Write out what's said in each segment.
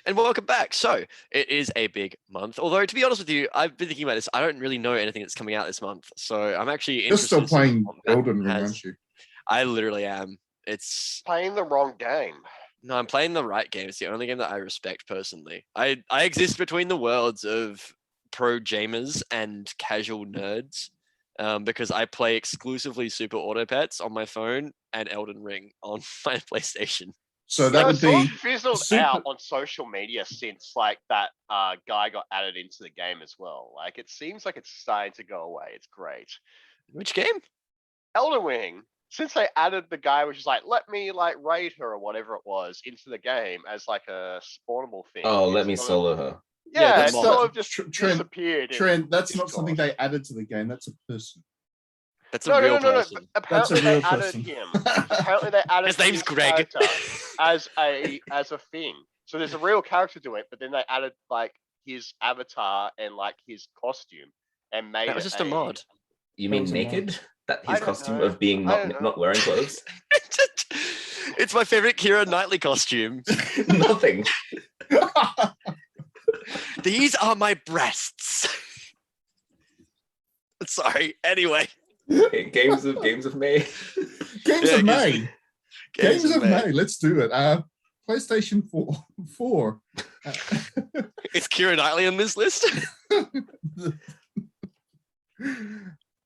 and welcome back. So it is a big month. Although to be honest with you, I've been thinking about this. I don't really know anything that's coming out this month, so I'm actually You're interested. still playing Elden Ring, aren't you? I literally am. It's playing the wrong game. No, I'm playing the right game. It's the only game that I respect personally. I exist between the worlds of pro gamers and casual nerds. Because I play exclusively Super Auto Pets on my phone and Elden Ring on my PlayStation. So that would be fizzled out on social media since like that guy got added into the game as well. Like it seems like it's starting to go away. It's great. Which game? Elden Ring. Since they added the guy which is like, let me like raid her or whatever it was into the game as like a spawnable thing. Oh, let me solo her. Yeah, it's sort of just disappeared. Trent, that's not something they added to the game. That's a person. That's a real person. No. Apparently they added him. Apparently they added his name's Greg as a thing. So there's a real character to it, but then they added like his avatar and like his costume and made that was just a mod. You mean naked? That his costume of being not wearing clothes? It's my favorite Keira Knightley costume. Nothing. These are my breasts. Sorry. Anyway. Okay, games of May. Games of May. Let's do it. PlayStation 4. Is Keira Knightley on this list?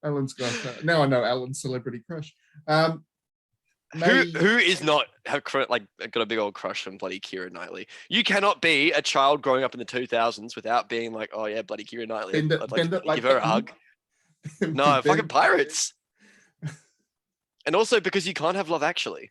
Alan's got now I know Alan's celebrity crush. Who is not got a big old crush on bloody Keira Knightley? You cannot be a child growing up in the 2000s without being like, oh yeah, bloody Keira Knightley. I'd like to give her a hug. No, fucking pirates. And also because you can't have Love Actually.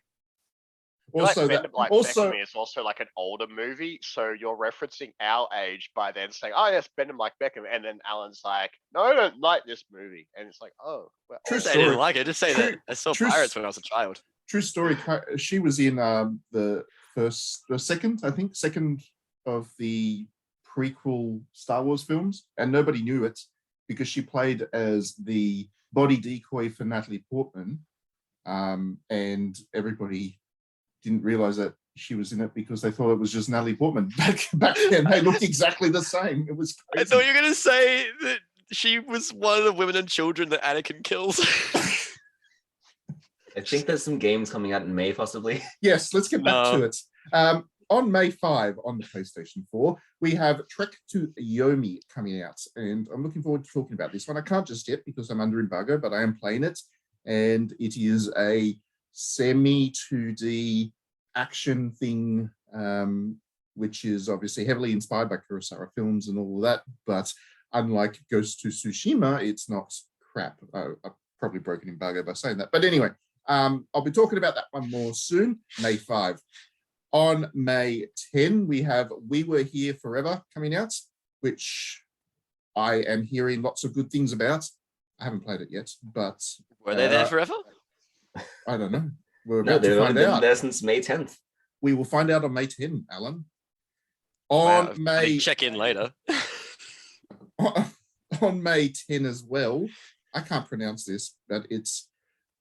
Also, Beckham is also like an older movie, so you're referencing our age by then saying, "Oh yes, Bend 'Em Like Beckham," and then Alan's like, "No, I don't like this movie," and it's like, "Oh, well, true I didn't like it. Just say that I saw pirates when I was a child." True story. She was in the second of the prequel Star Wars films, and nobody knew it because she played as the body decoy for Natalie Portman, and everybody didn't realize that she was in it because they thought it was just Natalie Portman. Back then, they looked exactly the same. It was crazy. I thought you were going to say that she was one of the women and children that Anakin kills. I think there's some games coming out in May, possibly. Yes, let's get back to it. On May 5 on the PlayStation 4, we have Trek to Yomi coming out, and I'm looking forward to talking about this one. I can't just yet because I'm under embargo, but I am playing it, and it is a semi-2D action thing, which is obviously heavily inspired by Kurosawa films and all of that, but unlike Ghost to Tsushima, it's not crap. I've probably broken embargo by saying that. But anyway, I'll be talking about that one more soon, May 5. On May 10, we have We Were Here Forever coming out, which I am hearing lots of good things about. I haven't played it yet, but... Were they there forever? I don't know. We're about to find out. There since May 10th. We will find out on May 10, Alan. On May... Check in later. On May 10 as well, I can't pronounce this, but it's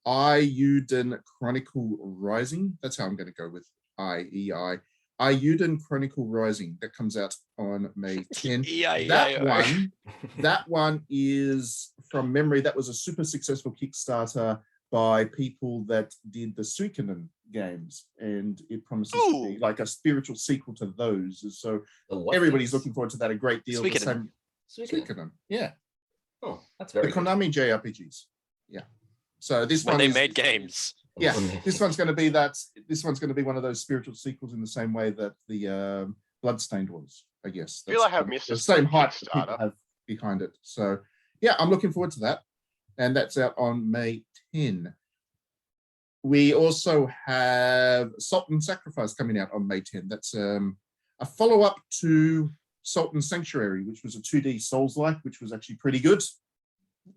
Eiyuden Chronicle Rising. That's how I'm going to go with I-E-I. Eiyuden Chronicle Rising. That comes out on May 10. That one is, from memory, that was a super successful Kickstarter by people that did the Suikoden games, and it promises to be like a spiritual sequel to those. So everybody's looking forward to that a great deal. Suikoden. Yeah. Oh, that's very the Konami JRPGs. Yeah. So this one they made games. Yeah, this one's going to be that. This one's going to be one of those spiritual sequels in the same way that the Bloodstained was, I guess. I feel like I've missed the same hype that people have behind it. So yeah, I'm looking forward to that, and that's out on May 10. We also have Salt and Sacrifice coming out on May 10. That's a follow-up to Salt and Sanctuary, which was a 2D Souls-like, which was actually pretty good.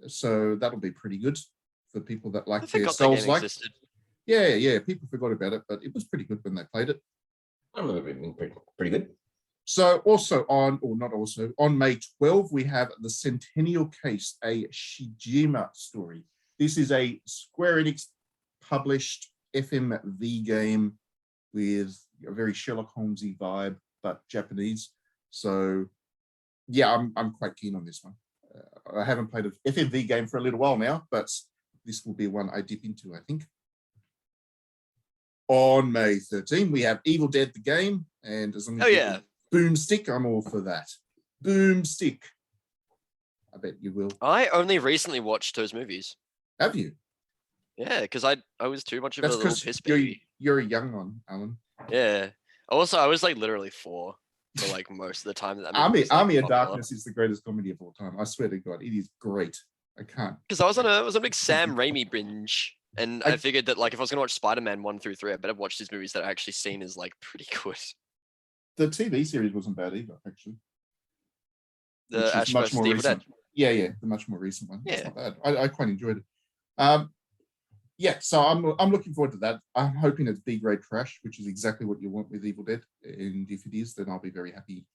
So that'll be pretty good for people that like their Souls-like. Yeah, people forgot about it, but it was pretty good when they played it. I remember it being pretty good. So also on May 12, we have The Centennial Case, a Shijima story. This is a Square Enix published FMV game with a very Sherlock Holmesy vibe. but Japanese. So yeah, I'm quite keen on this one. I haven't played an FMV game for a little while now, but this will be one I dip into, I think. On May 13, we have Evil Dead the game, and as long as Boomstick, I'm all for that. Boomstick. I bet you will. I only recently watched those movies. Have you? Yeah, because I was too much of a little piss baby. You're a young one, Alan. Yeah. Also, I was like literally 4 for like most of the time that Army was, like, of popular. Darkness is the greatest comedy of all time. I swear to God, it is great. I can't. Because I was on a big Sam Raimi binge, and I figured that like if I was gonna watch Spider-Man 1 through 3, I better watch these movies that I've actually seen as like pretty good. The TV series wasn't bad either, actually. The Ash vs. Evil Dead. Yeah, the much more recent one. Yeah. It's not bad. I quite enjoyed it. Yeah, so I'm looking forward to that. I'm hoping it's B-grade trash, which is exactly what you want with Evil Dead. And if it is, then I'll be very happy.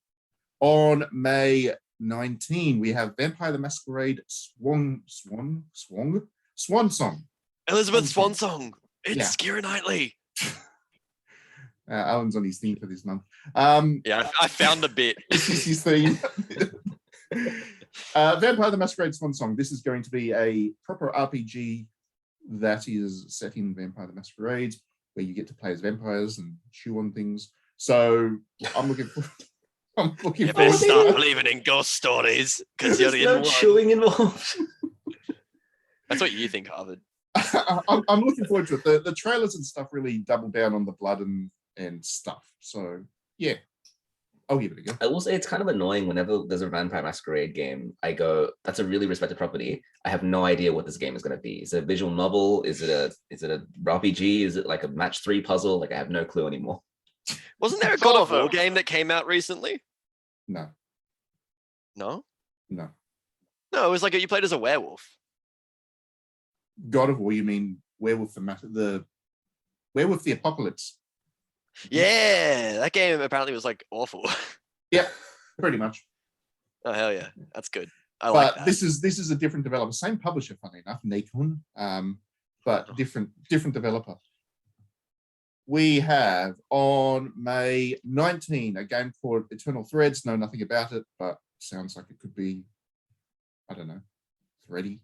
On May 19, we have Vampire the Masquerade Swan Song. Elizabeth Swan Song. It's Keira Knightley. Alan's on his theme for this month. Yeah, I found the bit. This is his theme. Vampire the Masquerade Swan Song. This is going to be a proper RPG that is set in Vampire the Masquerade, where you get to play as vampires and chew on things. So I'm looking for. You better start believing in ghost stories because you're the no chewing involved. That's what you think, Harvard. I'm looking forward to it. The trailers and stuff really double down on the blood and stuff. So yeah, I'll give it a go. I will say it's kind of annoying whenever there's a Vampire Masquerade game. I go, that's a really respected property. I have no idea what this game is going to be. Is it a visual novel? Is it a RPG? Is it like a match 3 puzzle? Like I have no clue anymore. Wasn't there a God of War game that came out recently? No. No? No. No, it was like you played as a werewolf. God of War, you mean Werewolf the Werewolf the Apocalypse? Yeah, that game apparently was like awful. Yeah, pretty much. Oh hell yeah, that's good. I like that. This is a different developer, same publisher, funny enough, Nikon, but different developer. We have on May 19 a game called Eternal Threads. Know nothing about it, but sounds like it could be, I don't know, thready.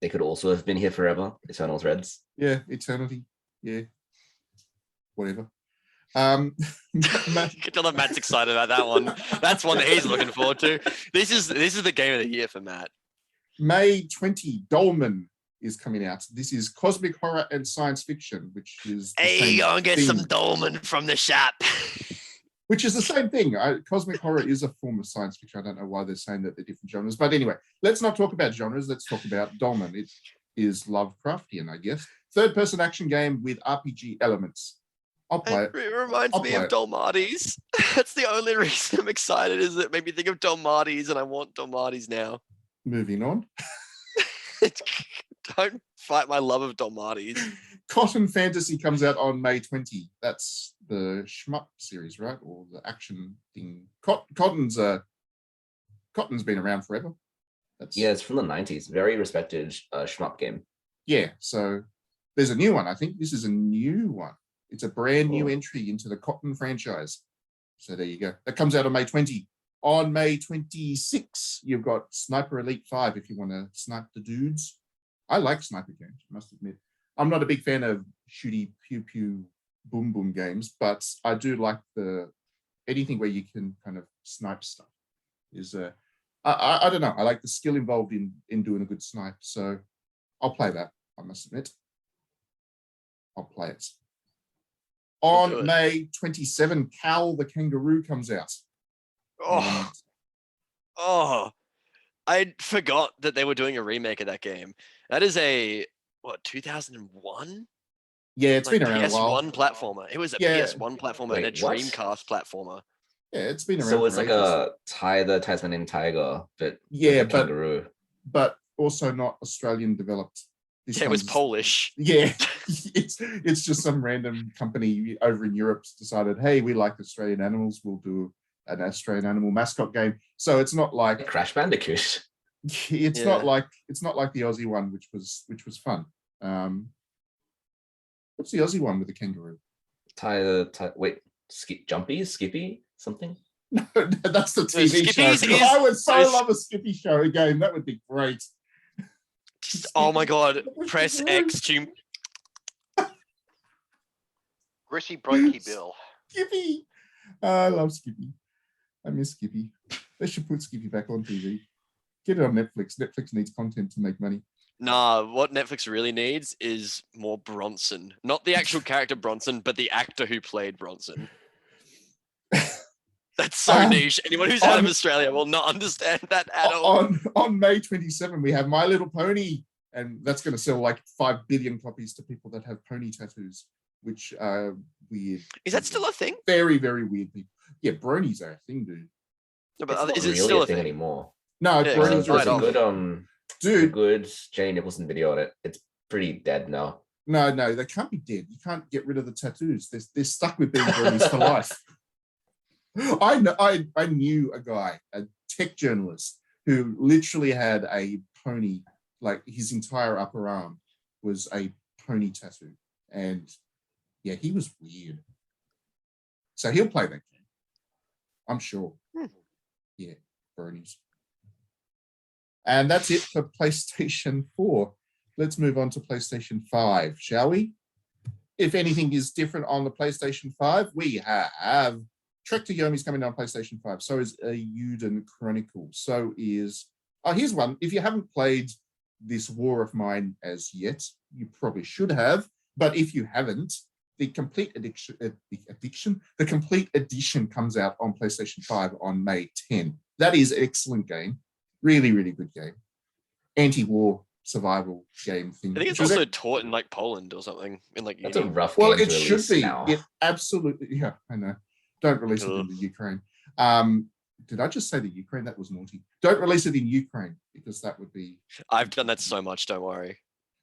They could also have been here forever. Eternal Threads. Yeah, eternity. Yeah, whatever. You can tell that Matt's excited about that one. That's one that he's looking forward to. This is the game of the year for Matt. May 20, Dolmen is coming out. This is cosmic horror and science fiction, which is hey, go and get some Dolmen from the shop. Which is the same thing. Cosmic horror is a form of science fiction. I don't know why they're saying that they're different genres. But anyway, let's not talk about genres. Let's talk about Dolmen. It is Lovecraftian, I guess. Third-person action game with RPG elements. I'll play it. It reminds me of Dolmatis. That's the only reason I'm excited, is it made me think of Dolmatis, and I want Dolmatis now. Moving on. Don't fight my love of Dolmatis. Cotton Fantasy comes out on May 20. That's the shmup series, right? Or the action thing. Cotton's been around forever. Yeah, it's from the 90s. Very respected shmup game. Yeah, so there's a new one. I think this is a new one. It's a brand new entry into the Cotton franchise. So there you go. That comes out on May 20. On May 26, you've got Sniper Elite 5 if you want to snipe the dudes. I like sniper games, I must admit. I'm not a big fan of shooty pew pew boom boom games, but I do like anything where you can kind of snipe stuff. I don't know. I like the skill involved in doing a good snipe. So I'll play that, I must admit. I'll play it. On May 27, Cal the Kangaroo comes out. I forgot that they were doing a remake of that game. That is 2001? Yeah, it's been around a while. PS1 platformer. It was a PS1 platformer and a Dreamcast platformer. Yeah, it's been around. So it's like a the Tasmanian Tiger, but kangaroo. But also not Australian developed. It was Polish. Yeah, it's just some random company over in Europe decided, hey, we like Australian animals. We'll do an Australian animal mascot game. So it's not like Crash Bandicoot. It's not like the Aussie one, which was fun. What's the Aussie one with the kangaroo? Skippy? something? No, that's the TV show. I would so love a Skippy show game. That would be great. Oh my god! Press X to. Gritty Bronky Bill. Skippy. I love Skippy. I miss Skippy. They should put Skippy back on TV. Get it on Netflix. Netflix needs content to make money. Nah, what Netflix really needs is more Bronson. Not the actual character Bronson, but the actor who played Bronson. That's so niche. Anyone who's out of Australia will not understand that at all. On May 27, we have My Little Pony, and that's going to sell like 5 billion copies to people that have pony tattoos, which are weird. Is that still a thing? Very, very weird people. Yeah, bronies are a thing, dude. No, but is it really still a thing anymore? No, yeah, bronies are a good dude. Good Jane Nicholson video on it. It's pretty dead now. No, they can't be dead. You can't get rid of the tattoos. They're stuck with being bronies for life. I knew a guy, a tech journalist, who literally had a pony, like his entire upper arm was a pony tattoo. And yeah, he was weird. So he'll play that game, I'm sure. Yeah, bronies. And that's it for PlayStation 4. Let's move on to PlayStation 5, shall we? If anything is different on the PlayStation 5, we have Trek to Yomi's coming on PlayStation 5. So is a Eiyuden Chronicle. So is... Oh, here's one. If you haven't played this War of Mine as yet, you probably should have. But if you haven't, the complete the complete edition comes out on PlayStation 5 on May 10. That is an excellent game. Really, really good game. Anti-war survival game thing. I think it's also taught in like Poland or something. In like that's a rough game. Well, to it should be. Now. It absolutely. Yeah, I know. Don't release it in the Ukraine. Did I just say the Ukraine? That was naughty. Don't release it in Ukraine because that would be. I've done that so much. Don't worry.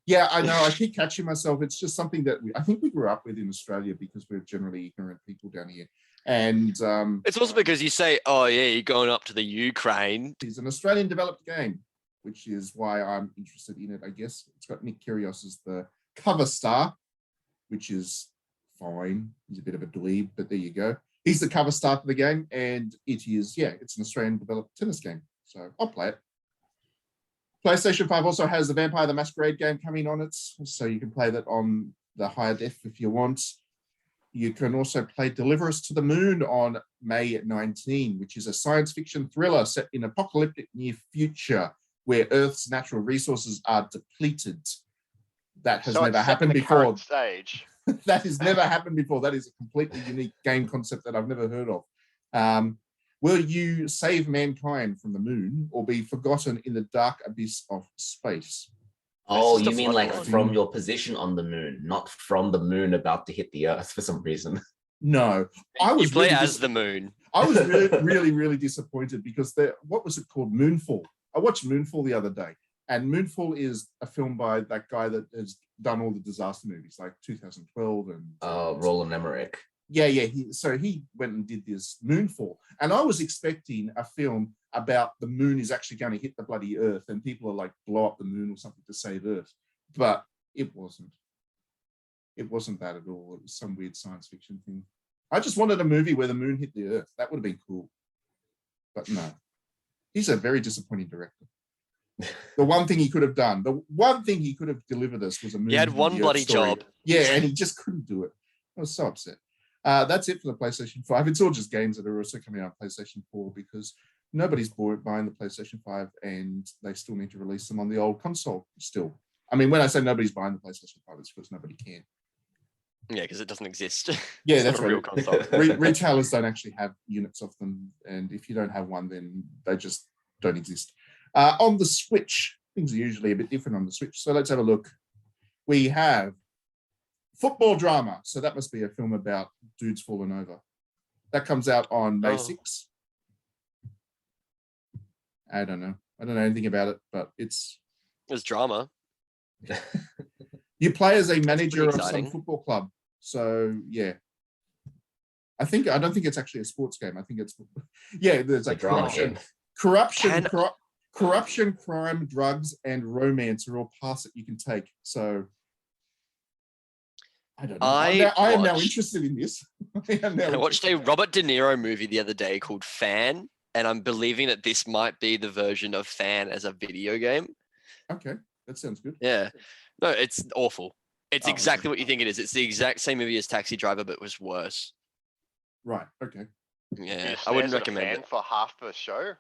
Yeah, I know. I keep catching myself. It's just something that I think we grew up with in Australia because we're generally ignorant people down here. And it's also because you say, "Oh yeah, you're going up to the Ukraine." It's an Australian developed game, which is why I'm interested in it. I guess it's got Nick Kyrgios as the cover star, which is fine. He's a bit of a dweeb, but there you go. He's the cover star for the game, and it is, yeah, it's an Australian developed tennis game. So I'll play it. PlayStation 5 also has the Vampire the Masquerade game coming on it, so you can play that on the higher def if you want. You can also play Deliver Us to the Moon on May 19, which is a science fiction thriller set in apocalyptic near future where Earth's natural resources are depleted. That has never happened before. Stage. That has never happened before. That is a completely unique game concept that I've never heard of. Will you save mankind from the moon or be forgotten in the dark abyss of space? Oh, you mean like from your position on the moon, not from the moon about to hit the Earth for some reason? No, I was you play as the moon. I was really disappointed because what was it called? Moonfall. I watched Moonfall the other day, and Moonfall is a film by that guy that has done all the disaster movies, like 2012 and Roland Emmerich. Yeah. He went and did this Moonfall, and I was expecting a film about the moon is actually going to hit the bloody Earth, and people are like blow up the moon or something to save Earth, but it wasn't. It wasn't that at all. It was some weird science fiction thing. I just wanted a movie where the moon hit the Earth. That would have been cool, but no. He's a very disappointing director. The one thing he could have done, the one thing he could have delivered us was a movie. He had one bloody job. Yeah, and he just couldn't do it. I was so upset. That's it for the PlayStation 5. It's all just games that are also coming out on PlayStation 4 because nobody's buying the PlayStation 5 and they still need to release them on the old console still. I mean, when I say nobody's buying the PlayStation 5, it's because nobody can. Yeah, because it doesn't exist. Yeah, that's right. Real console. Retailers don't actually have units of them, and if you don't have one, then they just don't exist. On the Switch, things are usually a bit different on the Switch. So let's have a look. We have Football Drama. So that must be a film about dudes falling over. That comes out on May 6. I don't know anything about it, but it's drama. You play as a manager of some football club. So yeah. I don't think it's actually a sports game. I think it's there's like corruption, crime, drugs, and romance are all paths that you can take. So I don't know. I am now interested in this. I watched a Robert De Niro movie the other day called Fan, and I'm believing that this might be the version of Fan as a video game. Okay, that sounds good. Yeah. No, it's awful. It's exactly okay. what you think it is. It's the exact same movie as Taxi Driver, but it was worse. Right. Okay. Yeah, I wouldn't recommend it. For half the show.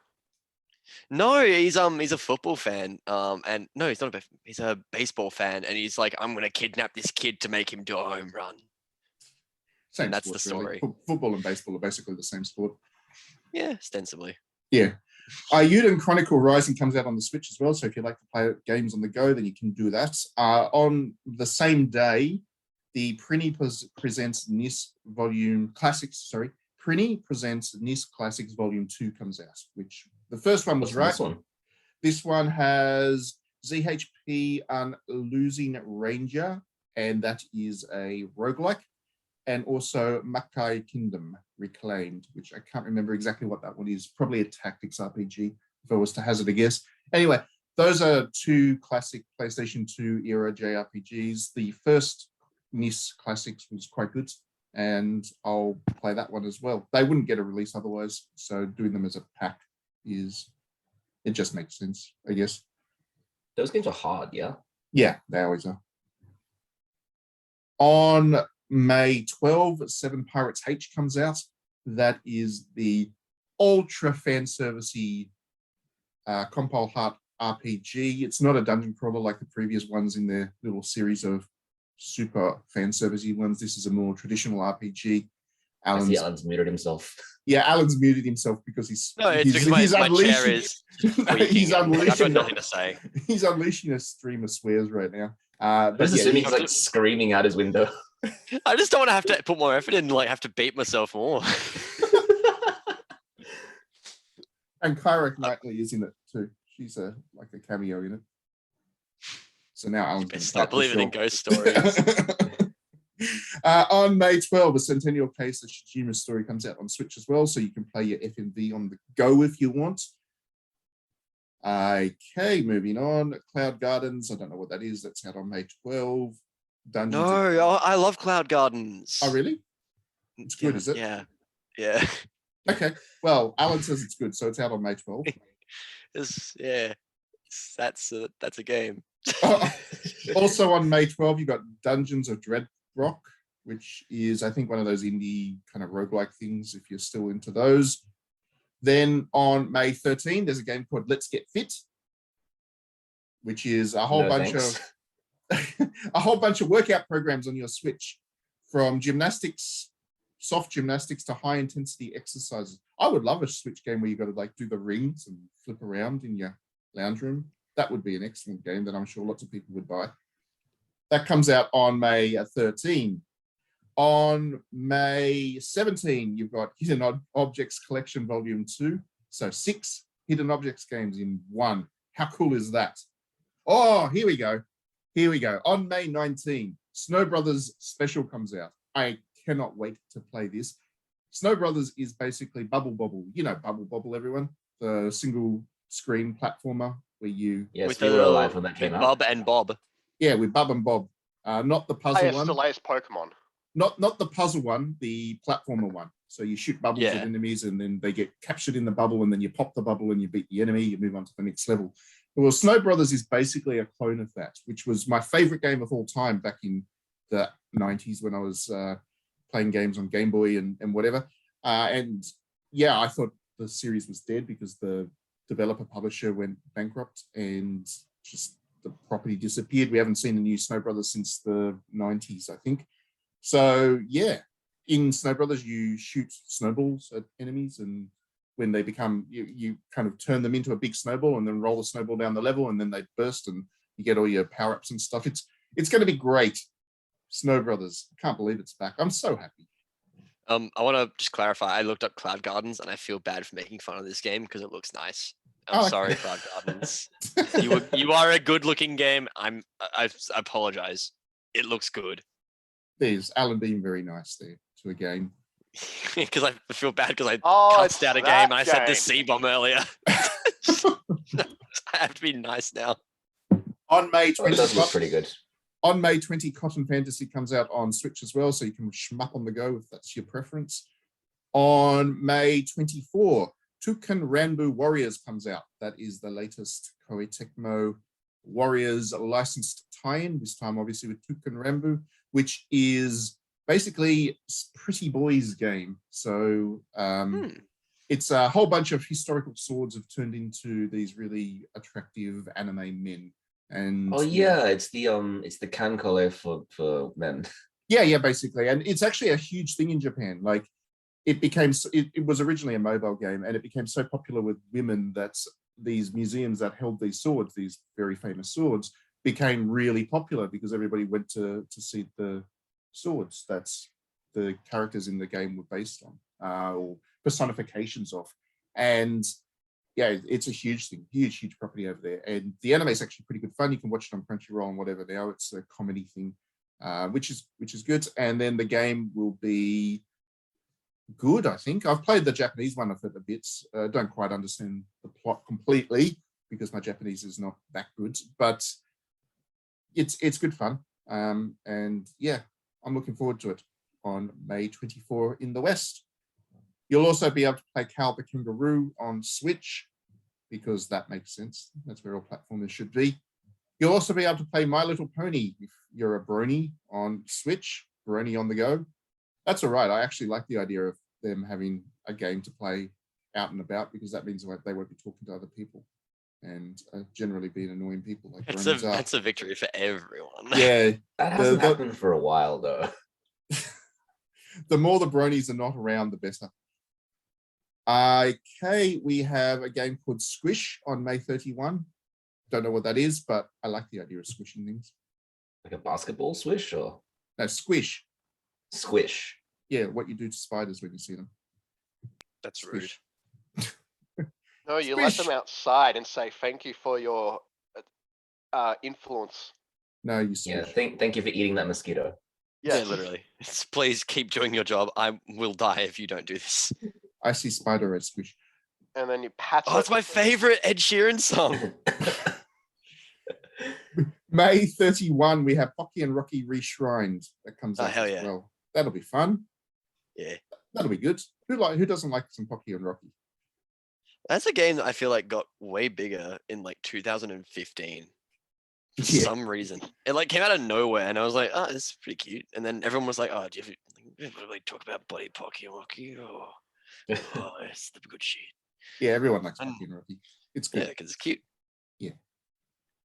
No, he's a football fan. And no, he's not he's a baseball fan, and he's like, I'm gonna kidnap this kid to make him do a home run. Same and that's sport, the story. Really. Football and baseball are basically the same sport. Yeah, ostensibly. Yeah. Untitled Chronicle Rising comes out on the Switch as well. So if you like to play games on the go, then you can do that. On the same day, the Prinny presents NIS Volume Classics. Sorry, Prinny presents NIS Classics Volume 2 comes out, which the first one was right. This one has ZHP Losing Ranger, and that is a roguelike. And also Makai Kingdom Reclaimed, which I can't remember exactly what that one is. Probably a tactics RPG, if I was to hazard a guess. Anyway, those are two classic PlayStation 2 era JRPGs. The first NIS Classics was quite good, and I'll play that one as well. They wouldn't get a release otherwise, so doing them as a pack it just makes sense, I guess. Those games are hard, yeah? Yeah, they always are. On May 12, 7 Pirates H comes out. That is the ultra fan servicey Compile Heart RPG. It's not a dungeon crawler like the previous ones in their little series of super fan servicey ones. This is a more traditional RPG. Alan's muted himself. Yeah, Alan's muted himself because he's because my chair is he's unleashing. I've got nothing to say. He's unleashing a stream of swears right now. But assuming he's like screaming out his window. I just don't want to have to put more effort in and like have to beat myself more. And Kyra Knightley is in it too. She's like a cameo in it. So now Alan's stop believing in ghost stories. On May 12, a Centennial Case of Shijima's story comes out on Switch as well, so you can play your FMV on the go if you want. Okay, moving on. Cloud Gardens, I don't know what that is. That's out on May 12. Dungeons. No, I love Cloud Gardens. Oh, really? It's good, is it? Yeah. Okay. Well, Alan says it's good, so it's out on May 12. That's a game. Also on May 12, you got Dungeons of Dreadrock, which is, I think, one of those indie kind of roguelike things, if you're still into those. Then on May 13, there's a game called Let's Get Fit, which is a whole bunch of workout programs on your Switch, from gymnastics, soft gymnastics, to high intensity exercises. I would love a Switch game where you got to like do the rings and flip around in your lounge room. That would be an excellent game that I'm sure lots of people would buy. That comes out on May 13. On May 17, you've got Hidden Objects Collection Volume 2. So 6 Hidden Objects games in one. How cool is that? Oh, here we go. On May 19, Snow Brothers Special comes out. I cannot wait to play this. Snow Brothers is basically Bubble Bobble. You know Bubble Bobble, everyone. The single screen platformer where you... Yes, we were alive when that came out. Bob and Bob. Yeah, with Bub and Bob. Not the puzzle one. The latest Pokemon. Not the puzzle one, the platformer one. So you shoot bubbles at enemies and then they get captured in the bubble, and then you pop the bubble and you beat the enemy, you move on to the next level. Well, Snow Brothers is basically a clone of that, which was my favorite game of all time back in the 90s when I was playing games on Game Boy and whatever. And yeah, I thought the series was dead because the developer publisher went bankrupt and just the property disappeared. We haven't seen a new Snow Brothers since the 90s, I think. So yeah, in Snow Brothers, you shoot snowballs at enemies, and when they become, you kind of turn them into a big snowball and then roll the snowball down the level, and then they burst and you get all your power-ups and stuff. It's going to be great. Snow Brothers. I can't believe it's back. I'm so happy. I want to just clarify. I looked up Cloud Gardens and I feel bad for making fun of this game because it looks nice. I'm sorry, Cloud Gardens. You are a good-looking game. I apologize. It looks good. There's Alan being very nice there to a game. Because I feel bad because I cussed out a game and I said the C-bomb earlier. I have to be nice now. On May 20, it does look pretty good. On May 20, Cotton Fantasy comes out on Switch as well, so you can shmup on the go if that's your preference. On May 24, Tuken Ranbu Warriors comes out. That is the latest Koei Tecmo Warriors licensed tie-in, this time obviously with Tuken Ranbu, which is basically a Pretty Boys game. So it's a whole bunch of historical swords have turned into these really attractive anime men. And it's the Kankole for men. Yeah, basically. And it's actually a huge thing in Japan. Like it was originally a mobile game, and it became so popular with women that these museums that held these swords, these very famous swords, became really popular because everybody went to see the swords that's the characters in the game were based on, or personifications of. And yeah, it's a huge thing, huge property over there. And the anime is actually pretty good fun. You can watch it on Crunchyroll and whatever now. It's a comedy thing, which is good. And then the game will be good, I think. I've played the Japanese one of it a bit. Don't quite understand the plot completely because my Japanese is not that good, but it's good fun. And yeah, I'm looking forward to it on May 24 in the West. You'll also be able to play Cal the Kangaroo on Switch because that makes sense. That's where all platformers should be. You'll also be able to play My Little Pony if you're a brony on Switch, brony on the go. That's all right. I actually like the idea of them having a game to play out and about because that means they won't be talking to other people and generally being annoying people like bronies are. That's a victory for everyone. Yeah. That hasn't happened for a while though. The more the bronies are not around, the better. Okay, we have a game called Squish on May 31. Don't know what that is, but I like the idea of squishing things. Like a basketball swish or? No, squish. Squish. Yeah, what you do to spiders when you see them. That's Squish. rude. No, you Squish. let them outside and say thank you for your influence. No, you squish. Yeah, thank you for eating that mosquito. Yeah, literally. Please keep doing your job. I will die if you don't do this. I see spider red squish. And then you pat Oh, it's my favorite Ed Sheeran song. May 31, we have Pocky and Rocky Reshrined. That comes out hell as yeah. well. That'll be fun. Yeah. That'll be good. Who doesn't like some Pocky and Rocky? That's a game that I feel like got way bigger in like 2015 for some reason. It like came out of nowhere, and I was like, "Oh, this is pretty cute." And then everyone was like, "Oh, do you really talk about Buddy Pocky and Rocky? Oh, it's the good shit." Yeah, everyone likes Pocky and Rocky. It's good. Yeah, because it's cute. Yeah.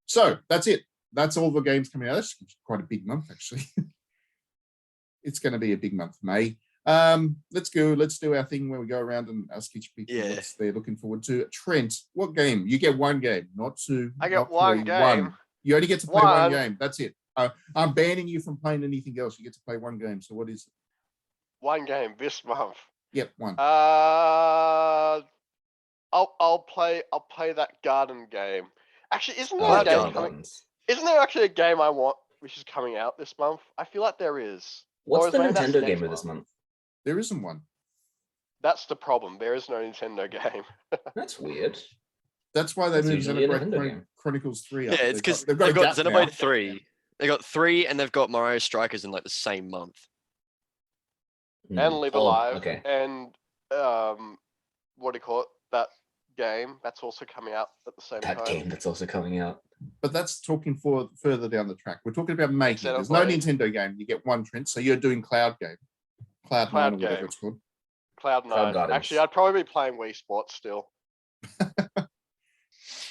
So that's it. That's all the games coming out. That's quite a big month, actually. It's going to be a big month, May. Let's go. Let's do our thing where we go around and ask each people what they're looking forward to. Trent, what game? You get one game, not two. I get one game. One. You only get to play one game. That's it. I'm banning you from playing anything else. You get to play one game. So what is it? One game this month. Yep, one. I'll play that garden game. Actually, isn't there a game coming? Isn't there actually a game I want which is coming out this month? I feel like there is. What's the Nintendo game of this month? There isn't one. That's the problem. There is no Nintendo game. That's weird. That's why they moved Xenoblade Chronicles 3 up. Yeah, it's because they've got Xenoblade 3. They got 3 and they've got Mario Strikers in like the same month. And Live Alive. Okay. And what do you call it? That game that's also coming out at the same time. That game that's also coming out. But that's talking further down the track. We're talking about making. There's no Nintendo game. You get one, Trent. So you're doing Cloud game. Cloud 9 or whatever it's called. Cloud 9. Actually, I'd probably be playing Wii Sports still.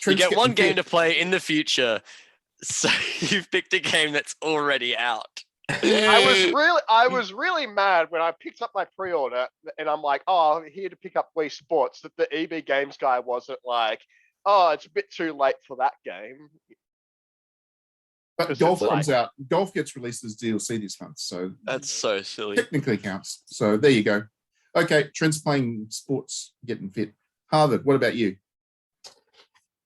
You get one game to play in the future, so you've picked a game that's already out. I was really mad when I picked up my pre-order and I'm like, oh, I'm here to pick up Wii Sports, that the EB Games guy wasn't like, oh, it's a bit too late for that game. But Golf comes out. Golf gets released as DLC this month, so that's so silly. Technically counts. So there you go. Okay, Trent's playing sports, getting fit. Harvard, what about you?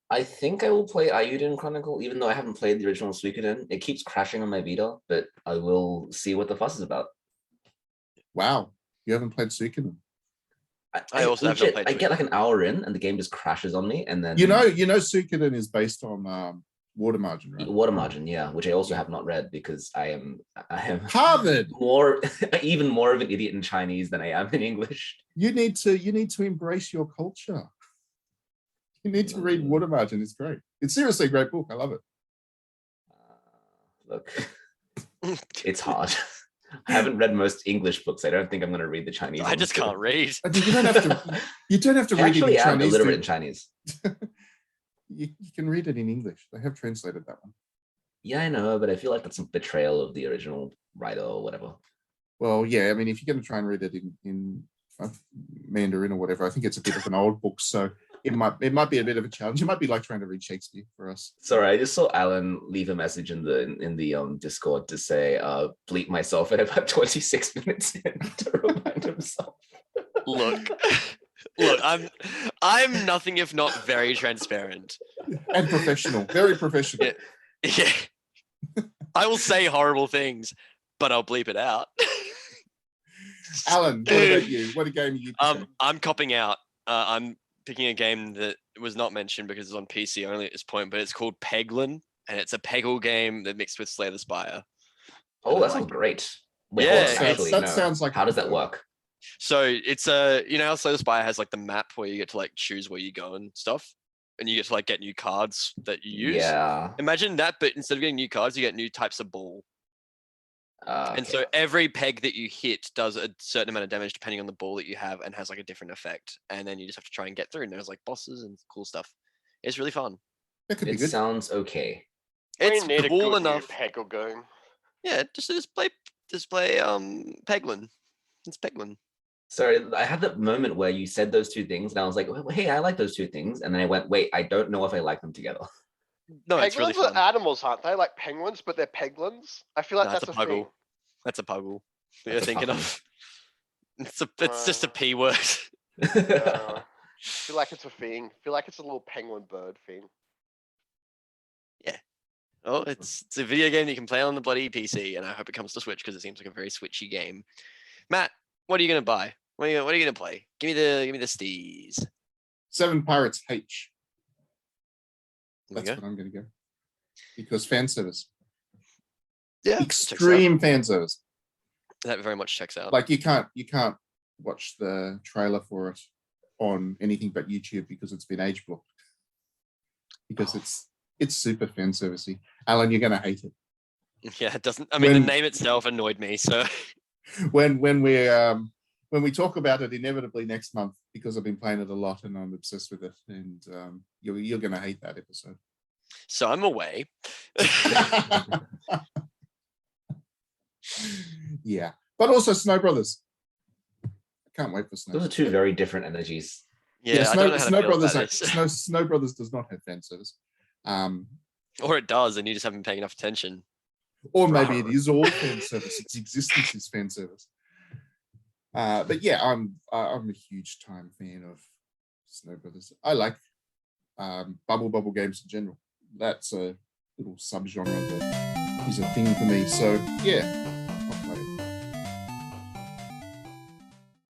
I think I will play Ayuden Chronicle, even though I haven't played the original Suikoden. It keeps crashing on my Vita, but I will see what the fuss is about. Wow, you haven't played Suikoden? I also haven't played. I get like an hour in, and the game just crashes on me, and then you know, Suikoden is based on Water Margin, right? Water Margin, yeah, which I also have not read because I am Harvard. Even more of an idiot in Chinese than I am in English. You need to embrace your culture. You need to read Water Margin. It's great. It's seriously a great book. I love it. Look, it's hard. I haven't read most English books. I don't think I'm going to read the Chinese. I just can't read. You don't have to. You don't have to read it in Chinese. Illiterate in Chinese. You can read it in English. They have translated that one. Yeah, I know, but I feel like that's a betrayal of the original writer or whatever. Well, yeah. I mean, if you're going to try and read it in Mandarin or whatever, I think it's a bit of an old book, so it might be a bit of a challenge. It might be like trying to read Shakespeare for us. Sorry, I just saw Alan leave a message in the Discord to say bleep myself at about 26 minutes in to remind himself. Look, I'm nothing if not very transparent and professional, very professional. Yeah. I will say horrible things, but I'll bleep it out. Alan, what about you? What game are you picking? I'm copping out. I'm picking a game that was not mentioned because it's on PC only at this point, but it's called Peglin, and it's a Peggle game that mixed with Slay the Spire. Oh, that sounds great. Wait, that sounds like. How does that work? So it's how Slay the Spire has like the map where you get to like choose where you go and stuff, and you get to like get new cards that you use. Yeah. Imagine that, but instead of getting new cards, you get new types of ball. And so every peg that you hit does a certain amount of damage depending on the ball that you have and has like a different effect. And then you just have to try and get through. And there's like bosses and cool stuff. It's really fun. That could be good. Sounds okay. It's need cool a enough. Peggle game. Yeah, just display Peglin. It's Peglin. Sorry, I had that moment where you said those two things and I was like, well, hey, I like those two things. And then I went, wait, I don't know if I like them together. No, it's really fun. Are animals, aren't they? Like penguins, but they're peglins. I feel like that's a puggle. thing. That's a puggle. You're thinking of. It's just a P word. I feel like it's a thing. I feel like it's a little penguin bird thing. Yeah. Oh, it's a video game that you can play on the bloody PC, and I hope it comes to Switch because it seems like a very switchy game. Matt, what are you gonna buy? What are you gonna play? Give me the steez. 7 Pirates H. That's what I'm gonna go. Because fan service. Yeah. Extreme fan service. That very much checks out. Like you can't watch the trailer for it on anything but YouTube because it's been age blocked. Because it's super fan servicey. Alan, you're gonna hate it. Yeah, it doesn't. I mean, the name itself annoyed me. So when we talk about it inevitably next month, because I've been playing it a lot and I'm obsessed with it, and you're gonna hate that episode. So I'm away. Yeah, but also Snow Brothers. I can't wait for Snow. Those are two very different energies. Yeah, Snow Brothers. Snow Brothers does not have fan service. Or it does, and you just haven't been paying enough attention. Or maybe it is all fan service. Its existence is fan service. But yeah, I'm a huge time fan of Snow Brothers. I like bubble games in general. That's a little subgenre that is a thing for me. So yeah, I'll play it.